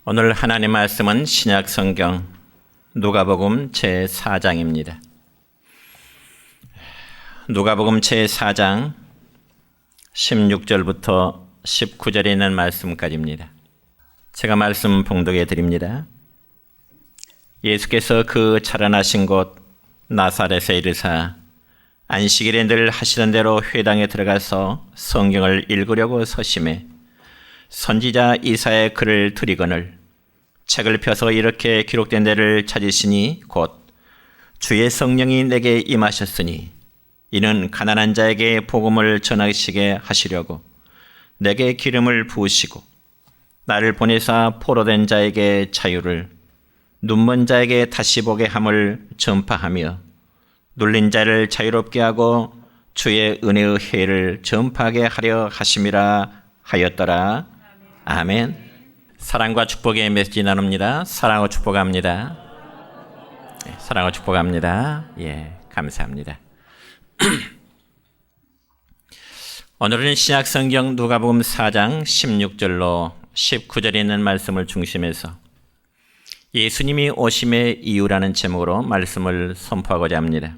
오늘 하나님 말씀은 신약 성경 누가복음 제4장입니다. 누가복음 제4장 16절부터 19절에 있는 말씀까지입니다. 제가 말씀 봉독해 드립니다. 예수께서 그 자라나신 곳 나사렛에 이르사 안식일에 늘 하시던 대로 회당에 들어가서 성경을 읽으려고 서심해 선지자 이사야의 글을 들이거늘 책을 펴서 이렇게 기록된 데를 찾으시니 곧 주의 성령이 내게 임하셨으니 이는 가난한 자에게 복음을 전하시게 하시려고 내게 기름을 부으시고 나를 보내사 포로된 자에게 자유를 눈먼 자에게 다시 보게 함을 전파하며 눌린 자를 자유롭게 하고 주의 은혜의 해를 전파하게 하려 하심이라 하였더라. 아멘. 사랑과 축복의 메시지 나눕니다. 사랑과 축복합니다. 사랑과 축복합니다. 감사합니다. 오늘은 신약 성경 누가복음 4장 16절로 19절에 있는 말씀을 중심해서 예수님이 오심의 이유라는 제목으로 말씀을 선포하고자 합니다.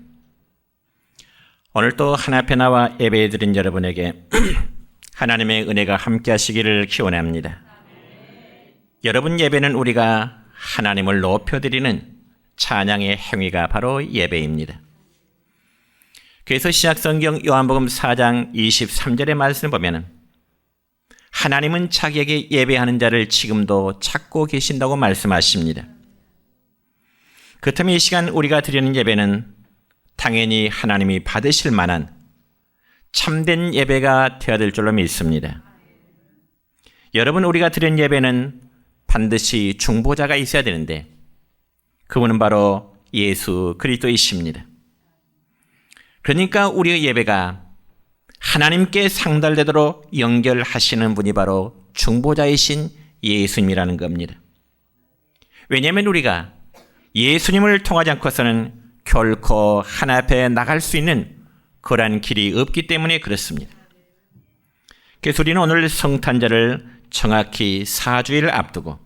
오늘 또 하나 앞에 나와 예배드린 여러분에게 하나님의 은혜가 함께 하시기를 기원합니다. 여러분, 예배는 우리가 하나님을 높여드리는 찬양의 행위가 바로 예배입니다. 그래서 신약성경 요한복음 4장 23절의 말씀을 보면 하나님은 자기에게 예배하는 자를 지금도 찾고 계신다고 말씀하십니다. 그렇다면 이 시간 우리가 드리는 예배는 당연히 하나님이 받으실 만한 참된 예배가 되어야 될 줄로 믿습니다. 여러분, 우리가 드리는 예배는 반드시 중보자가 있어야 되는데 그분은 바로 예수 그리스도이십니다. 그러니까 우리의 예배가 하나님께 상달되도록 연결하시는 분이 바로 중보자이신 예수님이라는 겁니다. 왜냐하면 우리가 예수님을 통하지 않고서는 결코 하나님 앞에 나갈 수 있는 그러한 길이 없기 때문에 그렇습니다. 그래서 우리는 오늘 성탄절을 정확히 4주일 앞두고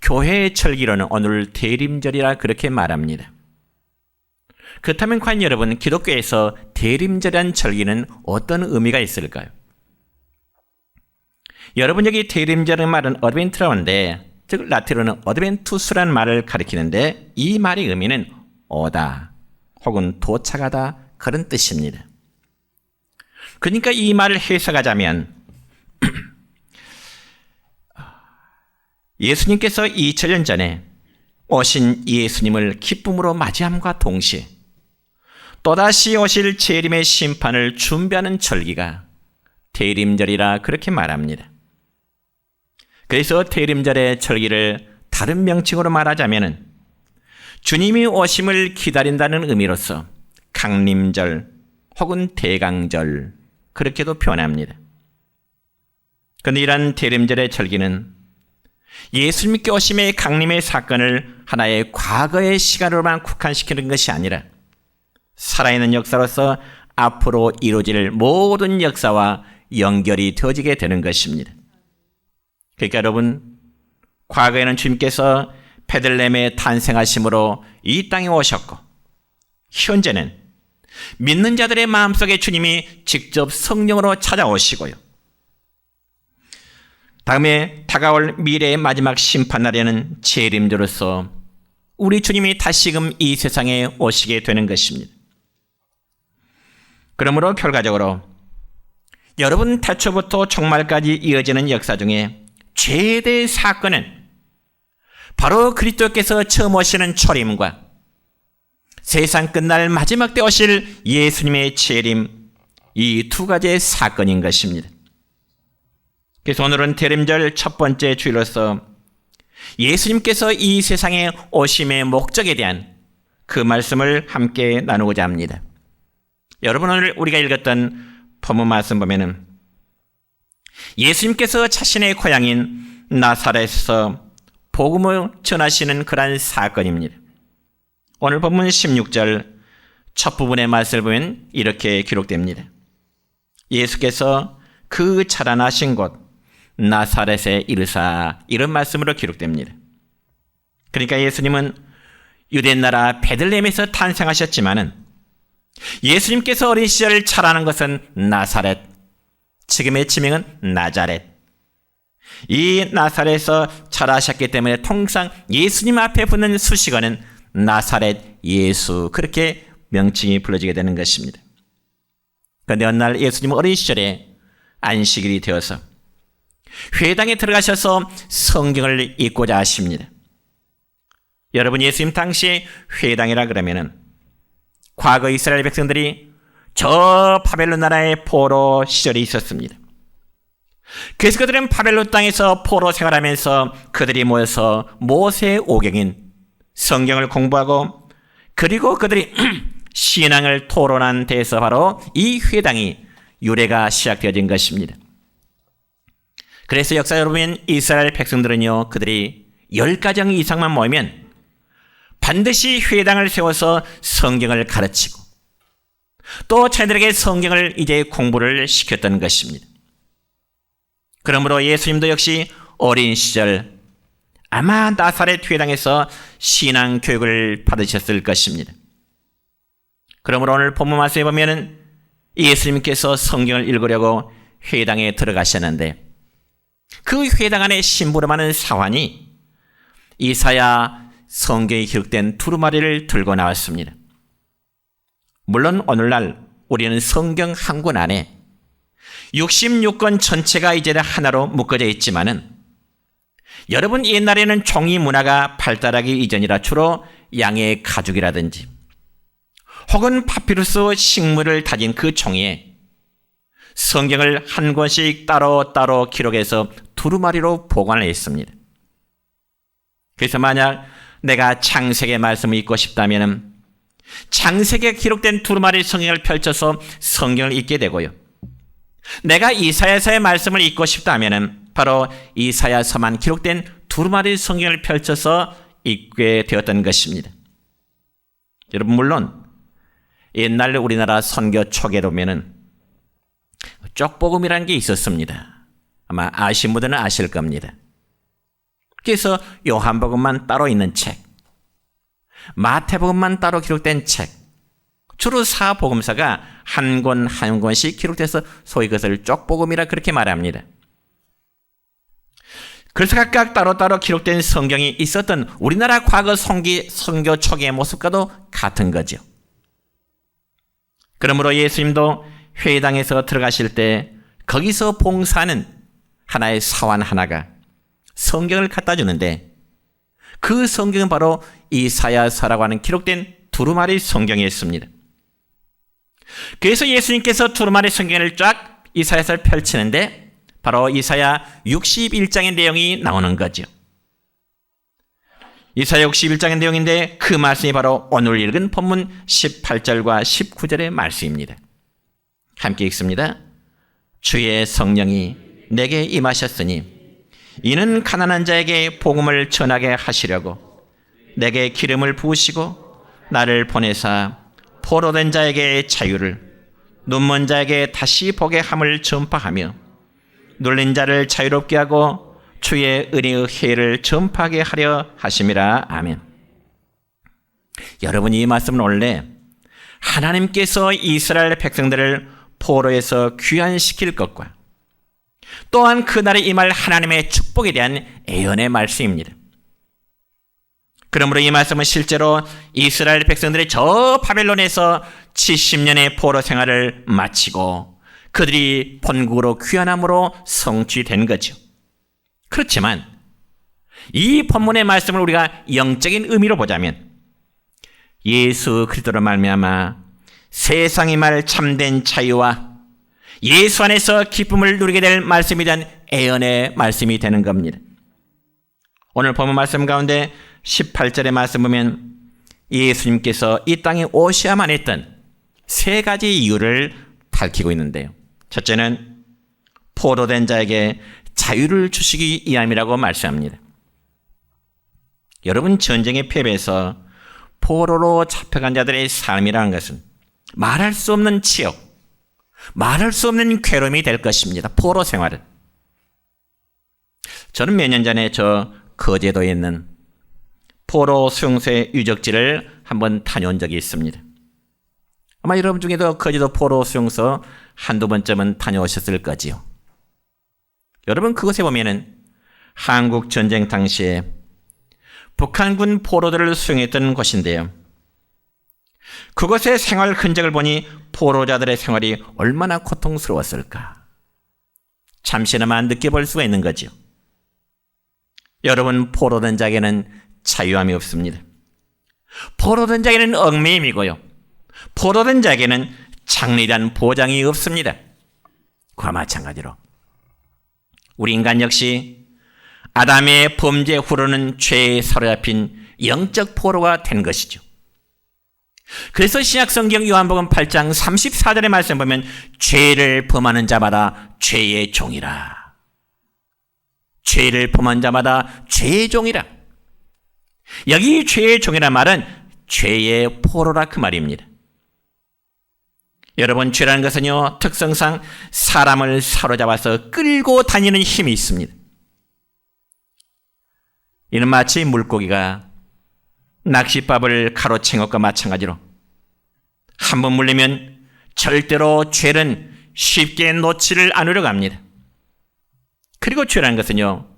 교회의 절기로는 오늘 대림절이라 그렇게 말합니다. 그렇다면 과연 여러분, 기독교에서 대림절이라는 절기는 어떤 의미가 있을까요? 여러분, 여기 대림절의 말은 어드벤트라고 하는데, 즉 라틴어는 어드벤투스라는 말을 가리키는데 이 말의 의미는 오다 혹은 도착하다 그런 뜻입니다. 그러니까 이 말을 해석하자면 예수님께서 2000년 전에 오신 예수님을 기쁨으로 맞이함과 동시에 또다시 오실 재림의 심판을 준비하는 절기가 대림절이라 그렇게 말합니다. 그래서 대림절의 절기를 다른 명칭으로 말하자면 주님이 오심을 기다린다는 의미로서 강림절 혹은 대강절 그렇게도 표현합니다. 그런데 이러한 대림절의 절기는 예수님께 오심의 강림의 사건을 하나의 과거의 시간으로만 국한시키는 것이 아니라 살아있는 역사로서 앞으로 이루어질 모든 역사와 연결이 되어지게 되는 것입니다. 그러니까 여러분, 과거에는 주님께서 베들레헴에 탄생하심으로 이 땅에 오셨고 현재는 믿는 자들의 마음속에 주님이 직접 성령으로 찾아오시고요, 다음에 다가올 미래의 마지막 심판날에는 재림절로서 우리 주님이 다시금 이 세상에 오시게 되는 것입니다. 그러므로 결과적으로 여러분, 태초부터 종말까지 이어지는 역사 중에 최대의 사건은 바로 그리스도께서 처음 오시는 초림과 세상 끝날 마지막 때 오실 예수님의 재림, 이 두 가지의 사건인 것입니다. 그래서 오늘은 대림절 첫 번째 주일로서 예수님께서 이 세상에 오심의 목적에 대한 그 말씀을 함께 나누고자 합니다. 여러분, 오늘 우리가 읽었던 본문 말씀 보면은 예수님께서 자신의 고향인 나사렛에서 복음을 전하시는 그러한 사건입니다. 오늘 본문 16절 첫 부분의 말씀을 보면 이렇게 기록됩니다. 예수께서 그 자라나신 곳 나사렛에 이르사, 이런 말씀으로 기록됩니다. 그러니까 예수님은 유대 나라 베들레헴에서 탄생하셨지만은 예수님께서 어린 시절 자라는 것은 나사렛, 지금의 지명은 나자렛. 이 나사렛에서 자라셨기 때문에 통상 예수님 앞에 붙는 수식어는 나사렛 예수, 그렇게 명칭이 불러지게 되는 것입니다. 그런데 어느 날 예수님은 어린 시절에 안식일이 되어서 회당에 들어가셔서 성경을 읽고자 하십니다. 여러분, 예수님 당시에 회당이라 그러면은 과거 이스라엘 백성들이 저 바벨론 나라의 포로 시절이 있었습니다. 그래서 그들은 바벨론 땅에서 포로 생활하면서 그들이 모여서 모세 오경인 성경을 공부하고, 그리고 그들이 신앙을 토론한 데에서 바로 이 회당이 유래가 시작되어진 것입니다. 그래서 역사를 보면 이스라엘 백성들은요, 그들이 10가정 이상만 모이면 반드시 회당을 세워서 성경을 가르치고 또 자녀들에게 성경을 이제 공부를 시켰던 것입니다. 그러므로 예수님도 역시 어린 시절 아마 나사렛 회당에서 신앙 교육을 받으셨을 것입니다. 그러므로 오늘 본문 말씀에 보면은 예수님께서 성경을 읽으려고 회당에 들어가셨는데 그 회당 안에 심부름하는 사환이 이사야 성경에 기록된 두루마리를 들고 나왔습니다. 물론 오늘날 우리는 성경 한 권 안에 66권 전체가 이제는 하나로 묶어져 있지만은 여러분, 옛날에는 종이 문화가 발달하기 이전이라 주로 양의 가죽이라든지 혹은 파피루스 식물을 다진 그 종이에 성경을 한 권씩 따로 기록해서 두루마리로 보관을 했습니다. 그래서 만약 내가 창세기 말씀을 읽고 싶다면 창세기에 기록된 두루마리 성경을 펼쳐서 성경을 읽게 되고요. 내가 이사야서의 말씀을 읽고 싶다면 바로 이사야서만 기록된 두루마리 성경을 펼쳐서 읽게 되었던 것입니다. 여러분, 물론 옛날 우리나라 선교 초기에 보면은 쪽복음이라는 게 있었습니다. 아마 아신 분들은 아실 겁니다. 그래서 요한복음만 따로 있는 책, 마태복음만 따로 기록된 책, 주로 사복음서가 한 권 한 권씩 기록돼서 소위 그것을 쪽복음이라 그렇게 말합니다. 그래서 각각 따로따로 기록된 성경이 있었던 우리나라 과거 선교 초기의 모습과도 같은 거죠. 그러므로 예수님도 회당에서 들어가실 때 거기서 봉사하는 하나의 사원 하나가 성경을 갖다 주는데 그 성경은 바로 이사야서라고 하는 기록된 두루마리 성경이었습니다. 그래서 예수님께서 두루마리 성경을 쫙 이사야서를 펼치는데 바로 이사야 61장의 내용이 나오는 거죠. 이사야 61장의 내용인데 그 말씀이 바로 오늘 읽은 본문 18절과 19절의 말씀입니다. 함께 읽습니다. 주의 성령이 내게 임하셨으니 이는 가난한 자에게 복음을 전하게 하시려고 내게 기름을 부으시고 나를 보내사 포로된 자에게 자유를, 눈먼 자에게 다시 보게 함을 전파하며 눌린 자를 자유롭게 하고 주의 은혜의 해를 전파하게 하려 하심이라. 아멘. 여러분, 이 말씀은 원래 하나님께서 이스라엘 백성들을 포로에서 귀환시킬 것과 또한 그날에 임할 하나님의 축복에 대한 예언의 말씀입니다. 그러므로 이 말씀은 실제로 이스라엘 백성들이 저 바벨론에서 70년의 포로 생활을 마치고 그들이 본국으로 귀환함으로 성취된 거죠. 그렇지만 이 본문의 말씀을 우리가 영적인 의미로 보자면 예수 그리스도로 말미암아 세상이 말 참된 자유와 예수 안에서 기쁨을 누리게 될 말씀에 대한 예언의 말씀이 되는 겁니다. 오늘 본문 말씀 가운데 18절의 말씀 보면 예수님께서 이 땅에 오셔야만 했던 세 가지 이유를 밝히고 있는데요. 첫째는 포로된 자에게 자유를 주시기 위함이라고 말씀합니다. 여러분, 전쟁의 패배에서 포로로 잡혀간 자들의 삶이라는 것은 말할 수 없는 치욕, 말할 수 없는 괴로움이 될 것입니다. 포로 생활은. 저는 몇 년 전에 저 거제도에 있는 포로 수용소의 유적지를 한번 다녀온 적이 있습니다. 아마 여러분 중에도 거제도 포로 수용소 한두 번쯤은 다녀오셨을 거지요. 여러분, 그곳에 보면은 한국 전쟁 당시에 북한군 포로들을 수용했던 곳인데요. 그곳의 생활 흔적을 보니 포로자들의 생활이 얼마나 고통스러웠을까 잠시나마 느껴볼 수가 있는 거죠. 여러분, 포로된 자에게는 자유함이 없습니다. 포로된 자에게는 얽매임이고요. 포로된 자에게는 장래에 보장이 없습니다. 그와 마찬가지로 우리 인간 역시 아담의 범죄 후로는 죄에 사로잡힌 영적 포로가 된 것이죠. 그래서 신약성경 요한복음 8장 34절의 말씀 보면 죄를 범하는 자마다 죄의 종이라. 죄를 범한 자마다 죄의 종이라. 여기 죄의 종이란 말은 죄의 포로라 그 말입니다. 여러분, 죄라는 것은요, 특성상 사람을 사로잡아서 끌고 다니는 힘이 있습니다. 이는 마치 물고기가 낚싯밥을 가로챈 것과 마찬가지로 한 번 물리면 절대로 죄는 쉽게 놓지를 않으려고 합니다. 그리고 죄라는 것은요,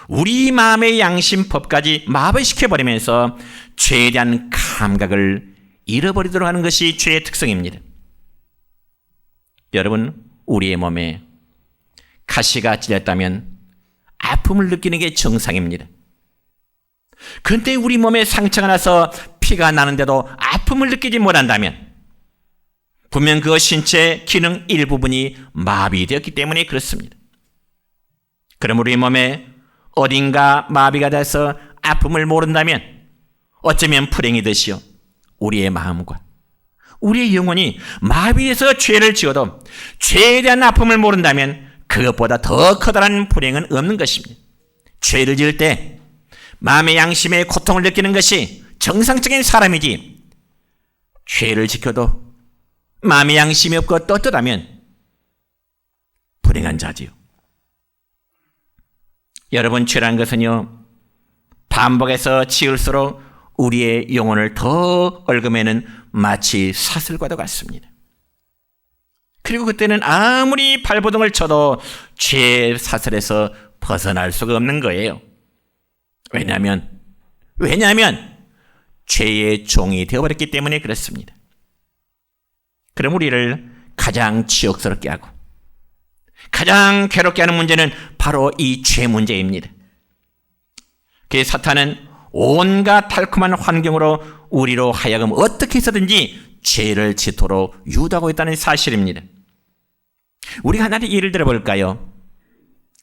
우리 마음의 양심법까지 마비시켜버리면서 죄에 대한 감각을 잃어버리도록 하는 것이 죄의 특성입니다. 여러분, 우리의 몸에 가시가 찔렸다면 아픔을 느끼는 게 정상입니다. 그런데 우리 몸에 상처가 나서 피가 나는데도 아픔을 느끼지 못한다면 분명 그 신체 기능 일부분이 마비되었기 때문에 그렇습니다. 그럼 우리 몸에 어딘가 마비가 돼서 아픔을 모른다면 어쩌면 불행이듯이요, 우리의 마음과 우리의 영혼이 마비해서 죄를 지어도 죄에 대한 아픔을 모른다면 그것보다 더 커다란 불행은 없는 것입니다. 죄를 지을 때 마음의 양심의 고통을 느끼는 것이 정상적인 사람이지, 죄를 지켜도 마음의 양심이 없고 떳떳하면 불행한 자지요. 여러분, 죄라는 것은요, 반복해서 지을수록 우리의 영혼을 더 얽으면은 마치 사슬과도 같습니다. 그리고 그때는 아무리 발버둥을 쳐도 죄의 사슬에서 벗어날 수가 없는 거예요. 왜냐하면 죄의 종이 되어버렸기 때문에 그렇습니다. 그럼 우리를 가장 치욕스럽게 하고 가장 괴롭게 하는 문제는 바로 이 죄 문제입니다. 그래서 사탄은 온갖 달콤한 환경으로 우리로 하여금 어떻게 해서든지 죄를 짓도록 유도하고 있다는 사실입니다. 우리가 하나의 예를 들어볼까요?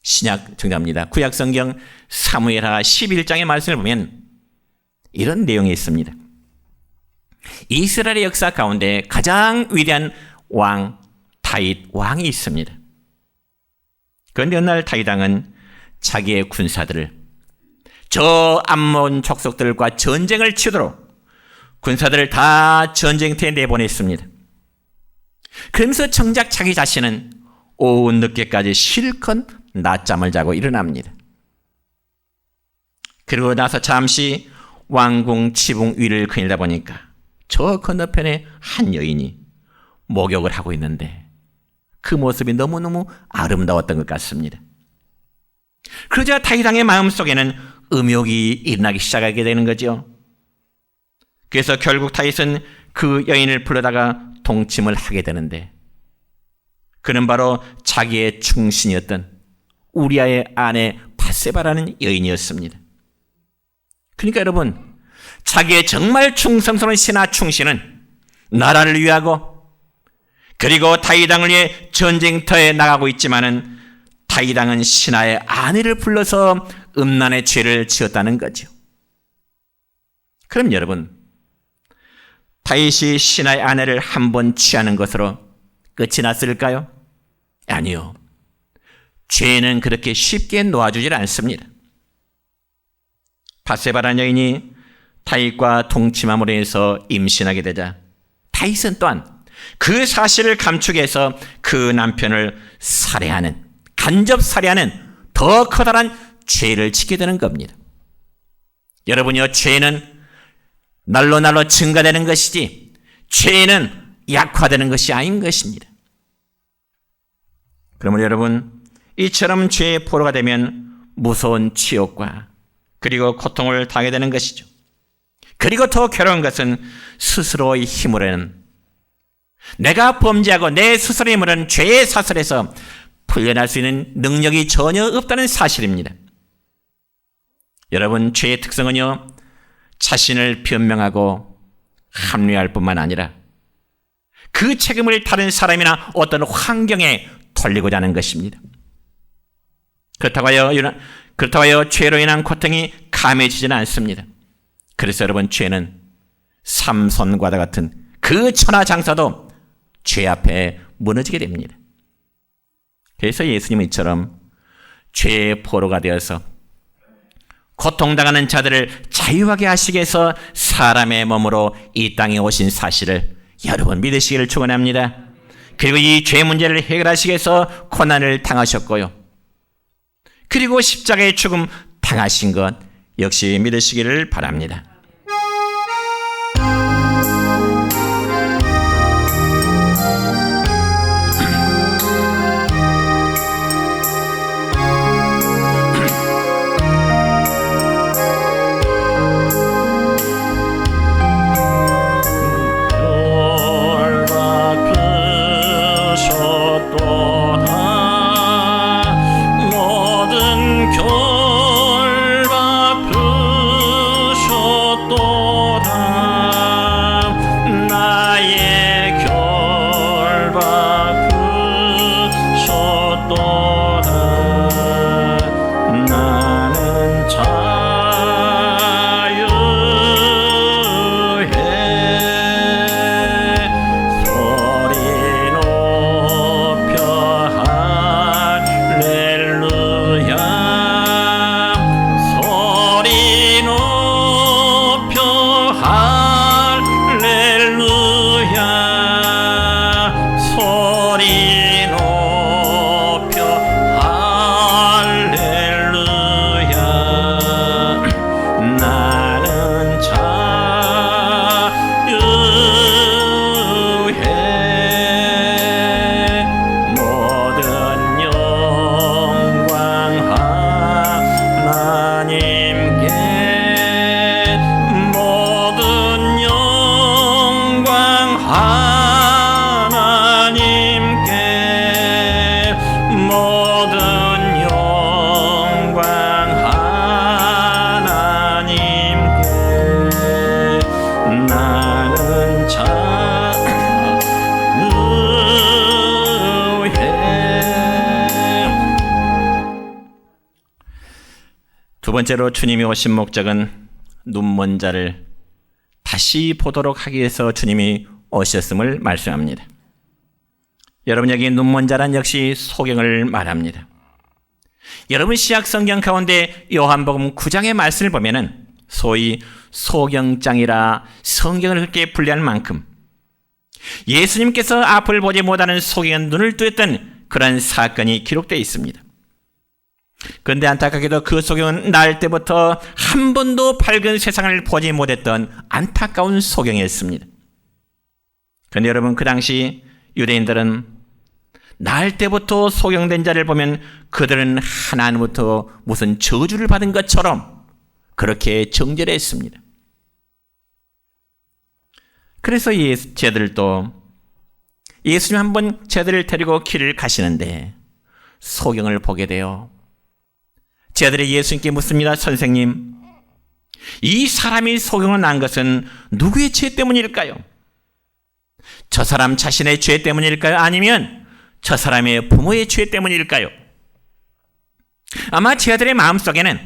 신약 정답입니다. 구약성경 사무엘하 11장의 말씀을 보면 이런 내용이 있습니다. 이스라엘의 역사 가운데 가장 위대한 왕 다윗 왕이 있습니다. 그런데 어느 날 다윗 왕은 자기의 군사들을 저 암몬 족속들과 전쟁을 치도록 군사들을 다 전쟁터에 내보냈습니다. 그러면서 정작 자기 자신은 오후 늦게까지 실컷 낮잠을 자고 일어납니다. 그러고 나서 잠시 왕궁 지붕 위를 거닐다 보니까 저 건너편에 한 여인이 목욕을 하고 있는데 그 모습이 너무너무 아름다웠던 것 같습니다. 그러자 다윗 왕의 마음속에는 음욕이 일어나기 시작하게 되는 거죠. 그래서 결국 다윗은 그 여인을 불러다가 동침을 하게 되는데 그는 바로 자기의 충신이었던 우리아의 아내 밧세바라는 여인이었습니다. 그러니까 여러분, 자기의 정말 충성스러운 신하 충신은 나라를 위하고 그리고 다윗 왕을 위해 전쟁터에 나가고 있지만은 다윗 왕은 신하의 아내를 불러서 음란의 죄를 지었다는 거죠. 그럼 여러분, 다윗이 신하의 아내를 한 번 취하는 것으로 끝이 났을까요? 아니요. 죄는 그렇게 쉽게 놓아주질 않습니다. 밧세바라는 여인이 다윗과 동침함으로 해서 임신하게 되자 다윗은 또한 그 사실을 감추기 위해서 그 남편을 살해하는, 간접 살해하는 더 커다란 죄를 짓게 되는 겁니다. 여러분이요, 죄는 날로 증가되는 것이지 죄는 약화되는 것이 아닌 것입니다. 그러면 여러분, 이처럼 죄의 포로가 되면 무서운 치욕과 그리고 고통을 당하게 되는 것이죠. 그리고 더 괴로운 것은 스스로의 힘으로는, 내가 범죄하고 내 스스로의 힘으로는 죄의 사슬에서 풀려날 수 있는 능력이 전혀 없다는 사실입니다. 여러분, 죄의 특성은요, 자신을 변명하고 합리화할 뿐만 아니라 그 책임을 다른 사람이나 어떤 환경에 돌리고자 하는 것입니다. 그렇다고 하여 죄로 인한 고통이 감해지지는 않습니다. 그래서 여러분, 죄는 삼손과도 같은 그 천하장사도 죄 앞에 무너지게 됩니다. 그래서 예수님은 이처럼 죄의 포로가 되어서 고통당하는 자들을 자유하게 하시기 위해서 사람의 몸으로 이 땅에 오신 사실을 여러분 믿으시기를 축원합니다. 그리고 이 죄 문제를 해결하시기 위해서 고난을 당하셨고요. 그리고 십자가의 죽음 당하신 것 역시 믿으시기를 바랍니다. 두 번째로 주님이 오신 목적은 눈먼 자를 다시 보도록 하기 위해서 주님이 오셨음을 말씀합니다. 여러분, 여기 눈먼 자란 역시 소경을 말합니다. 여러분, 신약 성경 가운데 요한복음 9장의 말씀을 보면은 소위 소경장이라 성경을 그렇게 분류할 만큼 예수님께서 앞을 보지 못하는 소경은 눈을 뜨였던 그런 사건이 기록되어 있습니다. 그런데 안타깝게도 그 소경은 날 때부터 한 번도 밝은 세상을 보지 못했던 안타까운 소경이었습니다. 그런데 여러분, 그 당시 유대인들은 날 때부터 소경된 자를 보면 그들은 하나님부터 무슨 저주를 받은 것처럼 그렇게 정죄했습니다. 그래서 쟤들도 예수님 한번 쟤들을 데리고 길을 가시는데 소경을 보게 돼요. 쟤들이 예수님께 묻습니다. 선생님, 이 사람이 소경을 난 것은 누구의 죄 때문일까요? 저 사람 자신의 죄 때문일까요? 아니면 저 사람의 부모의 죄 때문일까요? 아마 쟤들의 마음속에는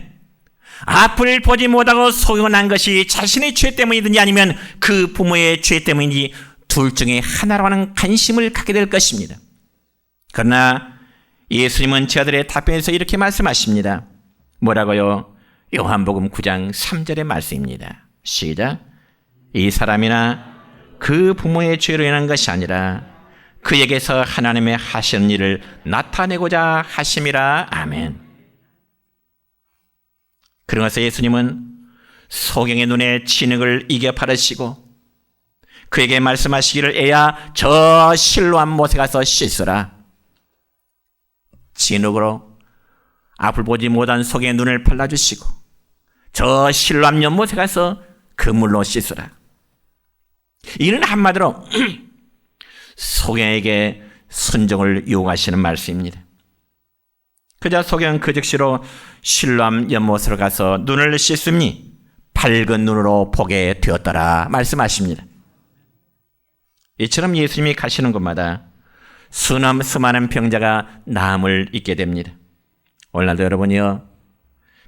앞을 보지 못하고 소경을 난 것이 자신의 죄 때문이든지 아니면 그 부모의 죄 때문인지 둘 중에 하나로 하는 관심을 갖게 될 것입니다. 그러나 예수님은 쟤들의 답변에서 이렇게 말씀하십니다. 뭐라고요? 요한복음 9장 3절의 말씀입니다. 시작. 이 사람이나 그 부모의 죄로 인한 것이 아니라 그에게서 하나님의 하시는 일을 나타내고자 하심이라. 아멘. 그러면서 예수님은 소경의 눈에 진흙을 이겨 바르시고 그에게 말씀하시기를 애야 저 실로암 못에 가서 씻으라. 진흙으로 앞을 보지 못한 소경의 눈을 발라주시고 저 실로암 연못에 가서 그 물로 씻으라. 이는 한마디로 소경에게 순종을 요구하시는 말씀입니다. 그자 소경은 그 즉시로 실로암 연못으로 가서 눈을 씻음니 밝은 눈으로 보게 되었더라 말씀하십니다. 이처럼 예수님이 가시는 곳마다 수많은 병자가 나음을 입게 됩니다. 오늘날도 여러분이요,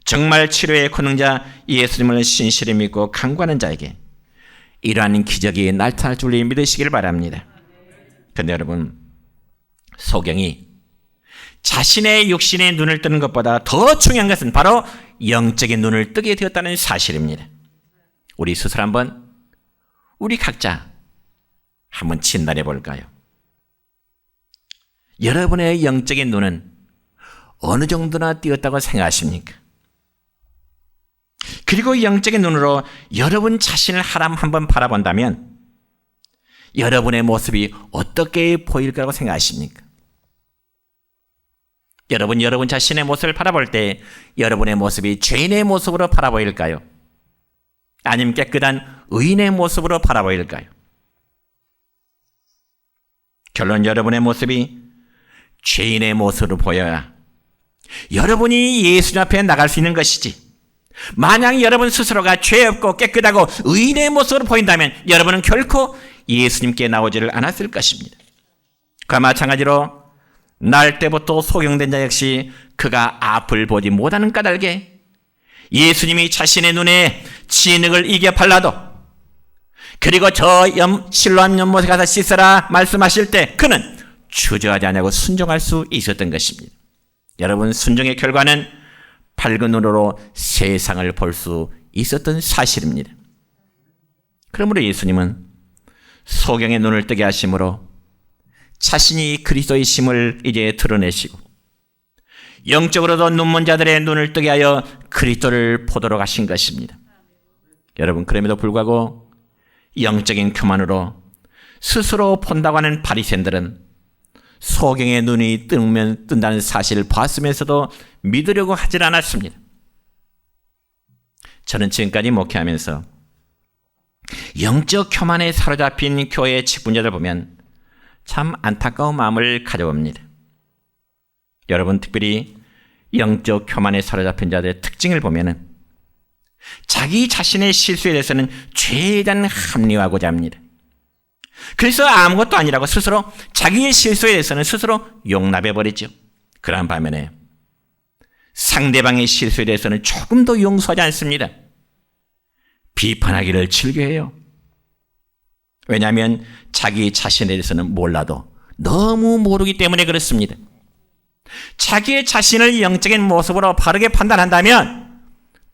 정말 치료의 권능자 예수님을 신실히 믿고 간구하는 자에게 이러한 기적이 나타날 줄 믿으시길 바랍니다. 그런데 여러분, 소경이 자신의 육신의 눈을 뜨는 것보다 더 중요한 것은 바로 영적인 눈을 뜨게 되었다는 사실입니다. 우리 스스로 한번, 우리 각자 한번 진단해 볼까요? 여러분의 영적인 눈은 어느 정도나 띄었다고 생각하십니까? 그리고 영적인 눈으로 여러분 자신을 한번 바라본다면 여러분의 모습이 어떻게 보일 거라고 생각하십니까? 여러분 자신의 모습을 바라볼 때 여러분의 모습이 죄인의 모습으로 바라보일까요? 아니면 깨끗한 의인의 모습으로 바라보일까요? 결론, 여러분의 모습이 죄인의 모습으로 보여야 여러분이 예수님 앞에 나갈 수 있는 것이지, 만약 여러분 스스로가 죄 없고 깨끗하고 의인의 모습으로 보인다면 여러분은 결코 예수님께 나오지를 않았을 것입니다. 그와 마찬가지로 날 때부터 소경된 자 역시 그가 앞을 보지 못하는 까닭에 예수님이 자신의 눈에 진흙을 이겨 발라도 그리고 저 실로암 연못에 가서 씻으라 말씀하실 때 그는 주저하지 않고 순종할 수 있었던 것입니다. 여러분, 순종의 결과는 밝은 눈으로 세상을 볼 수 있었던 사실입니다. 그러므로 예수님은 소경의 눈을 뜨게 하심으로 자신이 그리스도이심을 이제 드러내시고 영적으로도 눈먼 자들의 눈을 뜨게 하여 그리스도를 보도록 하신 것입니다. 여러분, 그럼에도 불구하고 영적인 교만으로 스스로 본다고 하는 바리새인들은 소경의 눈이 뜬다는 사실을 봤으면서도 믿으려고 하질 않았습니다. 저는 지금까지 목회하면서 영적 교만에 사로잡힌 교회의 직분자들 보면 참 안타까운 마음을 가져봅니다. 여러분, 특별히 영적 교만에 사로잡힌 자들의 특징을 보면은 자기 자신의 실수에 대해서는 최대한 합리화하고자 합니다. 그래서 아무것도 아니라고 스스로 자기의 실수에 대해서는 스스로 용납해버리죠. 그러한 반면에 상대방의 실수에 대해서는 조금도 용서하지 않습니다. 비판하기를 즐겨해요. 왜냐하면 자기 자신에 대해서는 몰라도 너무 모르기 때문에 그렇습니다. 자기의 자신을 영적인 모습으로 바르게 판단한다면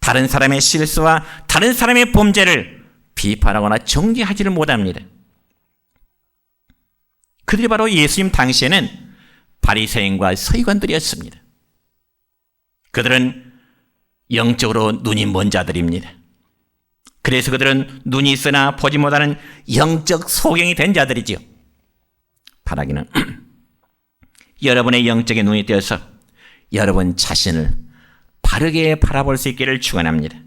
다른 사람의 실수와 다른 사람의 범죄를 비판하거나 정죄하지를 못합니다. 그들이 바로 예수님 당시에는 바리새인과 서기관들이었습니다. 그들은 영적으로 눈이 먼 자들입니다. 그래서 그들은 눈이 있으나 보지 못하는 영적 소경이 된 자들이지요. 바라기는 여러분의 영적인 눈이 되어서 여러분 자신을 바르게 바라볼 수 있기를 축원합니다.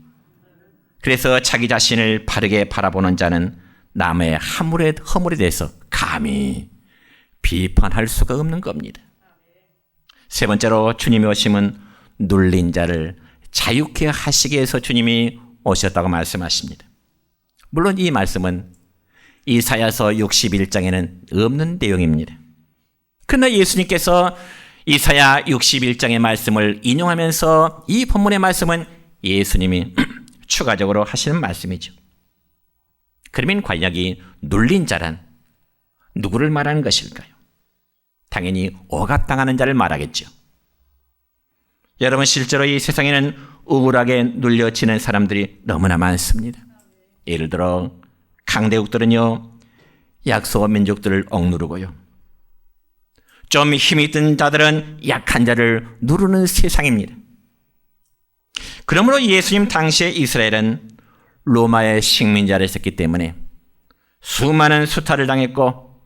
그래서 자기 자신을 바르게 바라보는 자는 남의 허물에 대해서 감히 비판할 수가 없는 겁니다. 세 번째로 주님이 오심은 눌린 자를 자유케 하시기 위해서 주님이 오셨다고 말씀하십니다. 물론 이 말씀은 이사야서 61장에는 없는 내용입니다. 그러나 예수님께서 이사야 61장의 말씀을 인용하면서 이 본문의 말씀은 예수님이 추가적으로 하시는 말씀이죠. 그러면 과연 이 눌린 자란 누구를 말하는 것일까요? 당연히 억압당하는 자를 말하겠죠. 여러분, 실제로 이 세상에는 우울하게 눌려지는 사람들이 너무나 많습니다. 예를 들어 강대국들은요, 약소 민족들을 억누르고요, 좀 힘이 든 자들은 약한 자를 누르는 세상입니다. 그러므로 예수님 당시에 이스라엘은 로마의 식민자를 했기 때문에 수많은 수탈을 당했고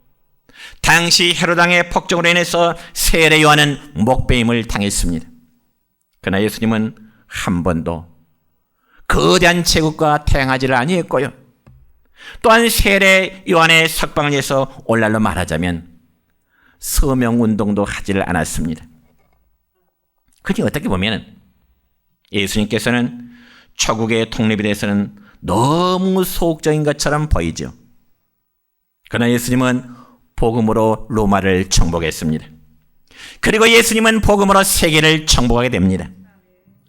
당시 헤로당의 폭정으로 인해서 세례 요한은 목배임을 당했습니다. 그러나 예수님은 한 번도 거대한 제국과 태양하지를 아니했고요. 또한 세례 요한의 석방을 위해서 오늘날로 말하자면 서명운동도 하지를 않았습니다. 그러니 어떻게 보면 예수님께서는 초국의 독립에 대해서는 너무 소극적인 것처럼 보이죠. 그러나 예수님은 복음으로 로마를 정복했습니다. 그리고 예수님은 복음으로 세계를 정복하게 됩니다.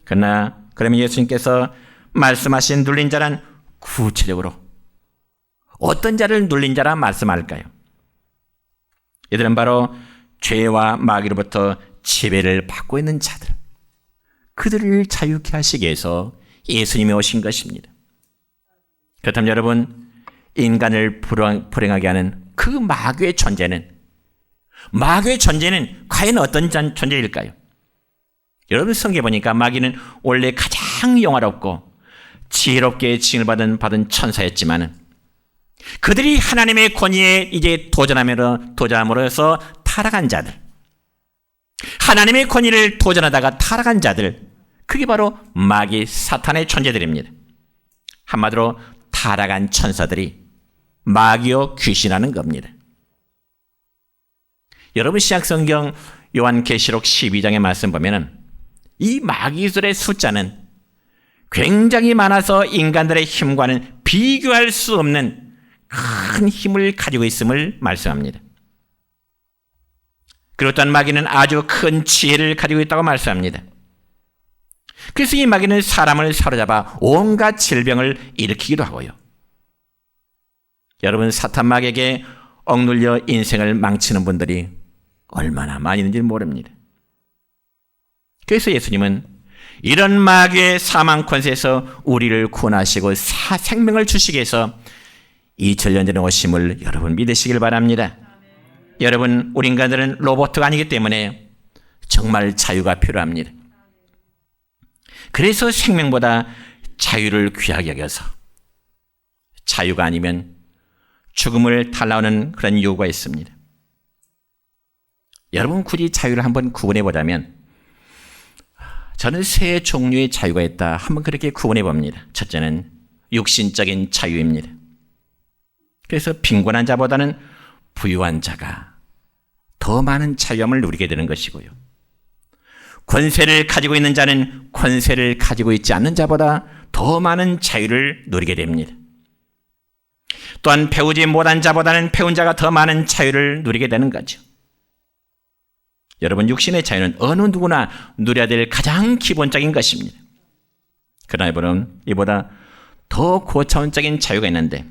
그러면 예수님께서 말씀하신 눌린 자란 구체적으로 어떤 자를 눌린 자라 말씀할까요? 이들은 바로 죄와 마귀로부터 지배를 받고 있는 자들, 그들을 자유케 하시기 위해서 예수님이 오신 것입니다. 그렇다면 여러분, 인간을 불행하게 하는 그 마귀의 존재는 과연 어떤 존재일까요? 여러분, 성경에 보니까 마귀는 원래 가장 영화롭고 지혜롭게 칭을 받은 천사였지만 그들이 하나님의 권위에 이제 도전함으로써 타락한 자들, 하나님의 권위를 도전하다가 타락한 자들, 그게 바로 마귀 사탄의 존재들입니다. 한마디로 타락한 천사들이 마귀요 귀신하는 겁니다. 여러분, 신약성경 요한계시록 12장의 말씀 보면은 이 마귀들의 숫자는 굉장히 많아서 인간들의 힘과는 비교할 수 없는 큰 힘을 가지고 있음을 말씀합니다. 그리고 또한 마귀는 아주 큰 지혜를 가지고 있다고 말씀합니다. 그래서 이 마귀는 사람을 사로잡아 온갖 질병을 일으키기도 하고요. 여러분, 사탄 마귀에게 억눌려 인생을 망치는 분들이 얼마나 많이 있는지 모릅니다. 그래서 예수님은 이런 마귀의 사망 권세에서 우리를 구원하시고 생명을 주시기 위해서 2000년 전에 오심을 여러분 믿으시길 바랍니다. 여러분, 우리 인간들은 로봇가 아니기 때문에 정말 자유가 필요합니다. 그래서 생명보다 자유를 귀하게 여겨서 자유가 아니면 죽음을 달라오는 그런 이유가 있습니다. 여러분, 굳이 자유를 한번 구분해 보자면 저는 세 종류의 자유가 있다. 한번 그렇게 구분해 봅니다. 첫째는 육신적인 자유입니다. 그래서 빈곤한 자보다는 부유한 자가 더 많은 자유함을 누리게 되는 것이고요. 권세를 가지고 있는 자는 권세를 가지고 있지 않는 자보다 더 많은 자유를 누리게 됩니다. 또한 배우지 못한 자보다는 배운 자가 더 많은 자유를 누리게 되는 거죠. 여러분, 육신의 자유는 어느 누구나 누려야 될 가장 기본적인 것입니다. 그러나 여러분, 이보다 더 고차원적인 자유가 있는데,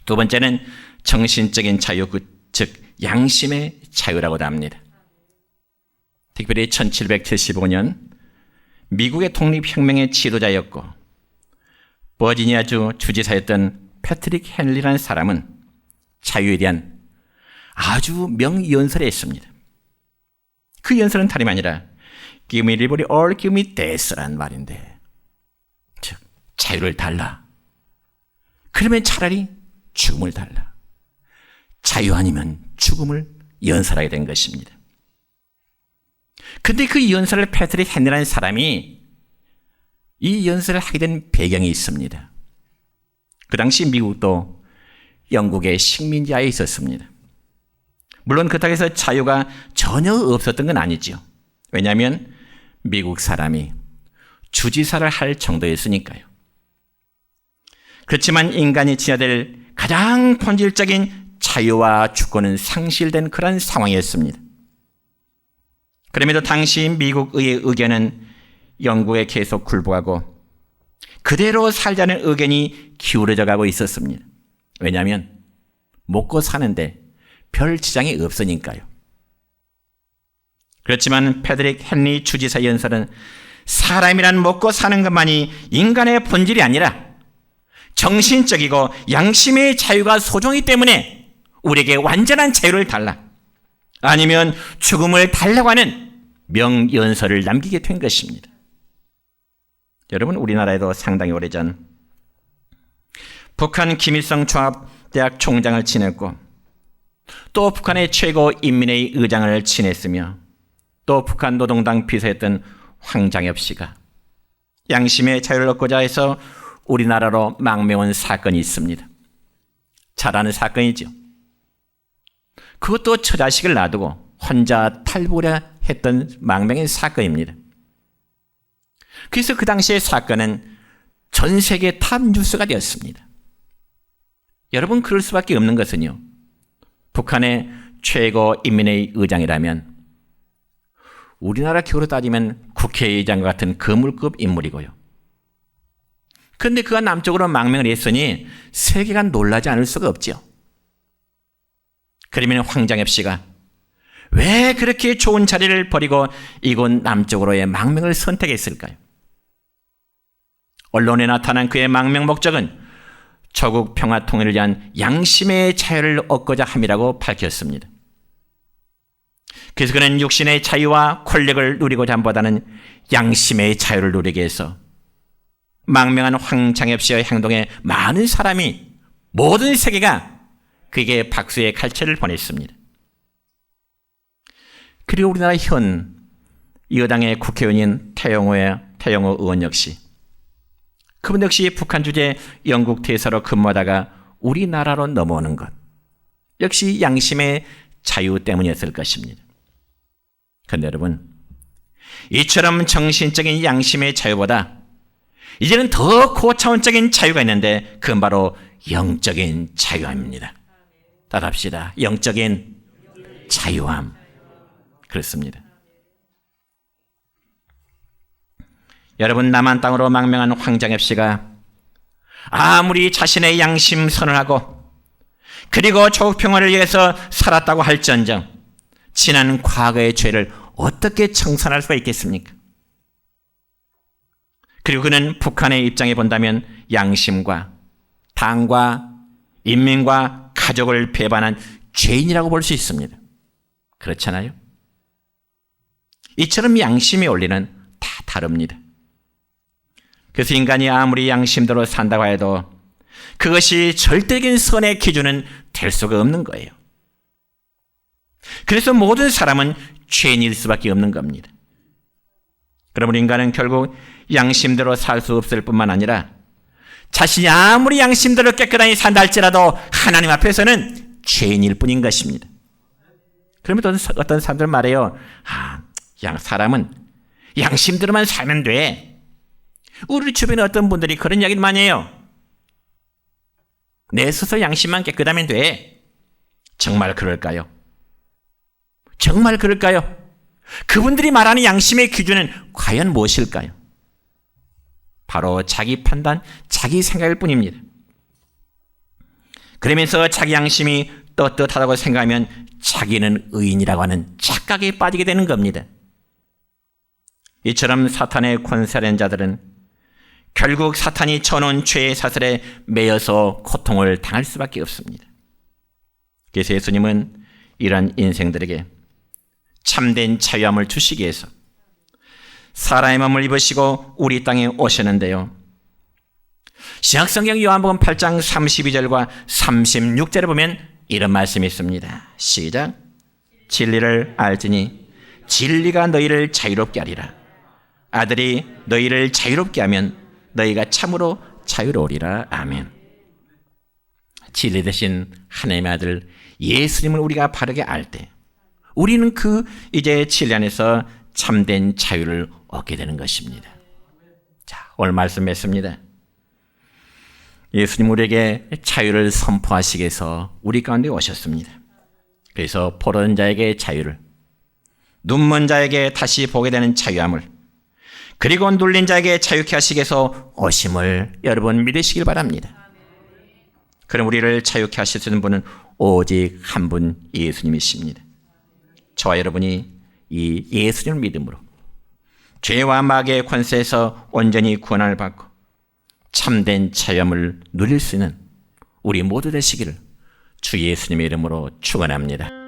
두 번째는 정신적인 자유, 즉 양심의 자유라고도 합니다. 특별히 1775년 미국의 독립혁명의 지도자였고 버지니아주 주지사였던 패트릭 헨리라는 사람은 자유에 대한 아주 명연설을 했습니다. 그 연설은 다름이 아니라 Give me liberty or give me death라는 말인데, 즉 자유를 달라. 그러면 차라리 죽음을 달라. 자유 아니면 죽음을 연설하게 된 것입니다. 근데 그 연설을 패트릭 헨리라는 사람이 이 연설을 하게 된 배경이 있습니다. 그 당시 미국도 영국의 식민지하에 있었습니다. 물론 그 땅에서 자유가 전혀 없었던 건 아니죠. 왜냐하면 미국 사람이 주지사를 할 정도였으니까요. 그렇지만 인간이 지어야 될 가장 본질적인 자유와 주권은 상실된 그런 상황이었습니다. 그럼에도 당시 미국의 의견은 영국에 계속 굴복하고 그대로 살자는 의견이 기울어져 가고 있었습니다. 왜냐하면 먹고 사는데 별 지장이 없으니까요. 그렇지만 패트릭 헨리 주지사 연설은 사람이란 먹고 사는 것만이 인간의 본질이 아니라 정신적이고 양심의 자유가 소중하기 때문에 우리에게 완전한 자유를 달라, 아니면 죽음을 달라고 하는 명연설을 남기게 된 것입니다. 여러분, 우리나라에도 상당히 오래전 북한 김일성 종합대학 총장을 지냈고, 또 북한의 최고 인민회의 의장을 지냈으며, 또 북한 노동당 비서였던 황장엽 씨가 양심의 자유를 얻고자 해서 우리나라로 망명한 사건이 있습니다. 잘 아는 사건이죠. 그것도 처자식을 놔두고 혼자 탈북을 했던 망명의 사건입니다. 그래서 그 당시의 사건은 전 세계 탑 뉴스가 되었습니다. 여러분, 그럴 수밖에 없는 것은요, 북한의 최고 인민회의 의장이라면 우리나라 기호로 따지면 국회의장과 같은 거물급 인물이고요. 그런데 그가 남쪽으로 망명을 했으니 세계가 놀라지 않을 수가 없죠. 그러면 황장엽 씨가 왜 그렇게 좋은 자리를 버리고 이곳 남쪽으로의 망명을 선택했을까요? 언론에 나타난 그의 망명 목적은 조국 평화 통일을 위한 양심의 자유를 얻고자 함이라고 밝혔습니다. 그래서 그는 육신의 자유와 권력을 누리고자 함보다는 양심의 자유를 누리기 위해서 망명한 황장엽 씨의 행동에 많은 사람이, 모든 세계가 그에게 박수의 칼채를 보냈습니다. 그리고 우리나라 현 여당의 국회의원인 태영호 의원 역시, 그분 역시 북한 주재 영국 대사로 근무하다가 우리나라로 넘어오는 것, 역시 양심의 자유 때문이었을 것입니다. 그런데 여러분, 이처럼 정신적인 양심의 자유보다 이제는 더 고차원적인 자유가 있는데, 그건 바로 영적인 자유함입니다. 따라합시다. 영적인 자유함. 그렇습니다. 여러분, 남한 땅으로 망명한 황장엽 씨가 아무리 자신의 양심 선언하고 그리고 조국 평화를 위해서 살았다고 할지언정 지난 과거의 죄를 어떻게 청산할 수가 있겠습니까? 그리고 그는 북한의 입장에 본다면 양심과 당과 인민과 가족을 배반한 죄인이라고 볼 수 있습니다. 그렇잖아요? 이처럼 양심의 원리는 다 다릅니다. 그래서 인간이 아무리 양심대로 산다고 해도 그것이 절대적인 선의 기준은 될 수가 없는 거예요. 그래서 모든 사람은 죄인일 수밖에 없는 겁니다. 그러므로 인간은 결국 양심대로 살 수 없을 뿐만 아니라 자신이 아무리 양심대로 깨끗하게 산다 할지라도 하나님 앞에서는 죄인일 뿐인 것입니다. 그러면 어떤 사람들 말해요. 사람은 양심대로만 살면 돼. 우리 주변에 어떤 분들이 그런 이야기를 많이 해요. 내 스스로 양심만 깨끗하면 돼. 정말 그럴까요? 정말 그럴까요? 그분들이 말하는 양심의 기준은 과연 무엇일까요? 바로 자기 판단, 자기 생각일 뿐입니다. 그러면서 자기 양심이 떳떳하다고 생각하면 자기는 의인이라고 하는 착각에 빠지게 되는 겁니다. 이처럼 사탄의 권세된 자들은 결국 사탄이 쳐놓은 죄의 사슬에 매여서 고통을 당할 수밖에 없습니다. 그래서 예수님은 이러한 인생들에게 참된 자유함을 주시기 위해서 사람의 몸을 입으시고 우리 땅에 오셨는데요. 신약성경 요한복음 8장 32절과 36절에 보면 이런 말씀이 있습니다. 시작. 진리를 알지니 진리가 너희를 자유롭게 하리라. 아들이 너희를 자유롭게 하면 너희가 참으로 자유로우리라. 아멘. 진리 대신 하나님의 아들 예수님을 우리가 바르게 알 때 우리는 이제 진리 안에서 참된 자유를 얻게 되는 것입니다. 자, 오늘 말씀했습니다. 예수님 우리에게 자유를 선포하시기 위해서 우리 가운데 오셨습니다. 그래서 포로된 자에게 자유를, 눈먼 자에게 다시 보게 되는 자유함을, 그리고 눌린 자에게 자유케 하시기 위해서 오심을 여러분 믿으시길 바랍니다. 그럼 우리를 자유케 하실 수 있는 분은 오직 한 분 예수님이십니다. 저와 여러분이 이 예수님을 믿음으로 죄와 마귀의 권세에서 온전히 구원을 받고 참된 자유함을 누릴 수 있는 우리 모두 되시기를 주 예수님의 이름으로 축원합니다.